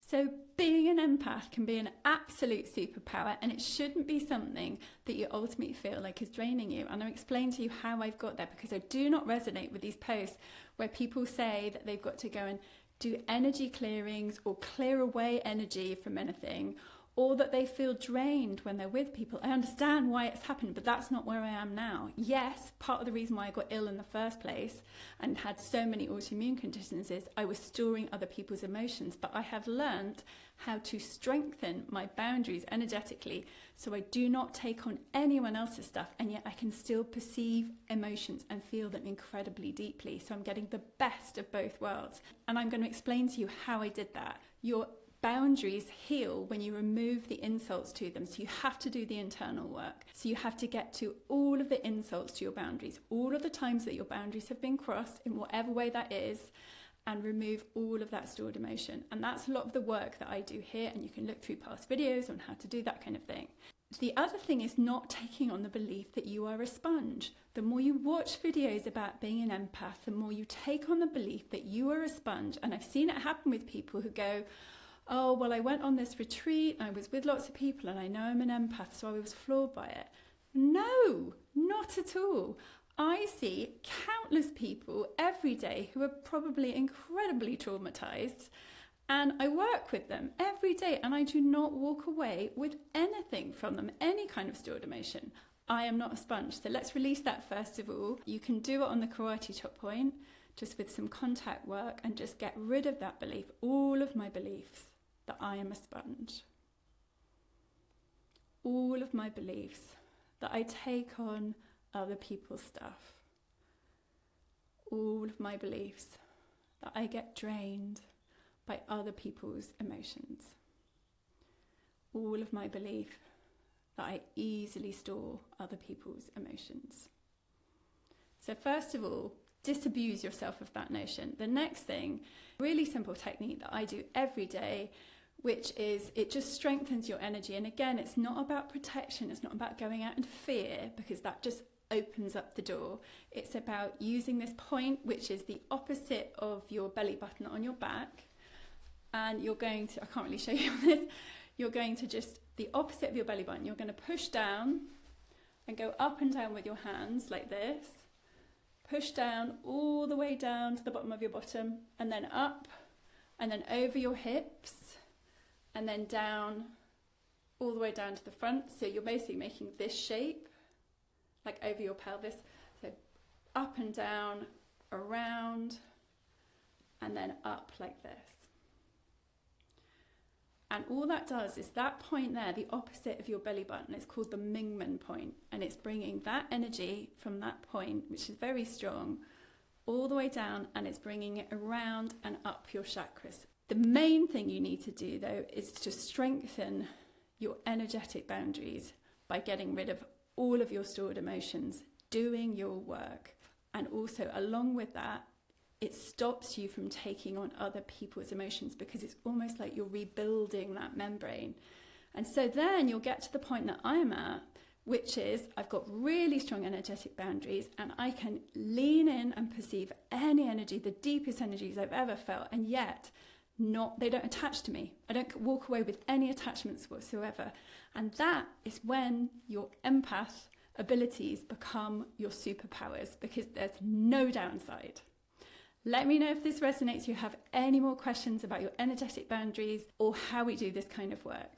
So being an empath can be an absolute superpower, and it shouldn't be something that you ultimately feel like is draining you. And I'll explain to you how I've got there, because I do not resonate with these posts where people say that they've got to go and do energy clearings or clear away energy from anything, or that they feel drained when they're with people. I understand why it's happened, but that's not where I am now. Yes, part of the reason why I got ill in the first place and had so many autoimmune conditions is I was storing other people's emotions, but I have learned how to strengthen my boundaries energetically so I do not take on anyone else's stuff, and yet I can still perceive emotions and feel them incredibly deeply. So I'm getting the best of both worlds. And I'm going to explain to you how I did that. Your boundaries heal when you remove the insults to them. So you have to do the internal work. So you have to get to all of the insults to your boundaries, all of the times that your boundaries have been crossed in whatever way that is, and remove all of that stored emotion. And that's a lot of the work that I do here, and you can look through past videos on how to do that kind of thing. The other thing is not taking on the belief that you are a sponge. The more you watch videos about being an empath, the more you take on the belief that you are a sponge. And I've seen it happen with people who go, oh, well, I went on this retreat, I was with lots of people, and I know I'm an empath, so I was floored by it. No, not at all. I see countless people every day who are probably incredibly traumatized, and I work with them every day, and I do not walk away with anything from them, any kind of stored emotion. I am not a sponge. So let's release that first of all. You can do it on the karate chop point, just with some contact work, and just get rid of that belief, all of my beliefs that I am a sponge. All of my beliefs that I take on other people's stuff. All of my beliefs that I get drained by other people's emotions. All of my belief that I easily store other people's emotions. So first of all, disabuse yourself of that notion. The next thing, really simple technique that I do every day, which is it just strengthens your energy. And again, it's not about protection. It's not about going out in fear, because that just opens up the door. It's about using this point, which is the opposite of your belly button on your back. And you're going to, I can't really show you this, you're going to just, the opposite of your belly button, you're going to push down and go up and down with your hands like this. Push down all the way down to the bottom of your bottom, and then up, and then over your hips, and then down, all the way down to the front. So you're basically making this shape, like over your pelvis. So up and down, around, and then up like this. And all that does is that point there, the opposite of your belly button, it's called the Mingmen point. And it's bringing that energy from that point, which is very strong, all the way down, and it's bringing it around and up your chakras. The main thing you need to do, though, is to strengthen your energetic boundaries by getting rid of all of your stored emotions, doing your work. And also, along with that, it stops you from taking on other people's emotions, because it's almost like you're rebuilding that membrane. And so then you'll get to the point that I'm at, which is I've got really strong energetic boundaries, and I can lean in and perceive any energy, the deepest energies I've ever felt, and yet they don't attach to me. I don't walk away with any attachments whatsoever. And that is when your empath abilities become your superpowers, because there's no downside. Let me know if this resonates. You have any more questions about your energetic boundaries or how we do this kind of work.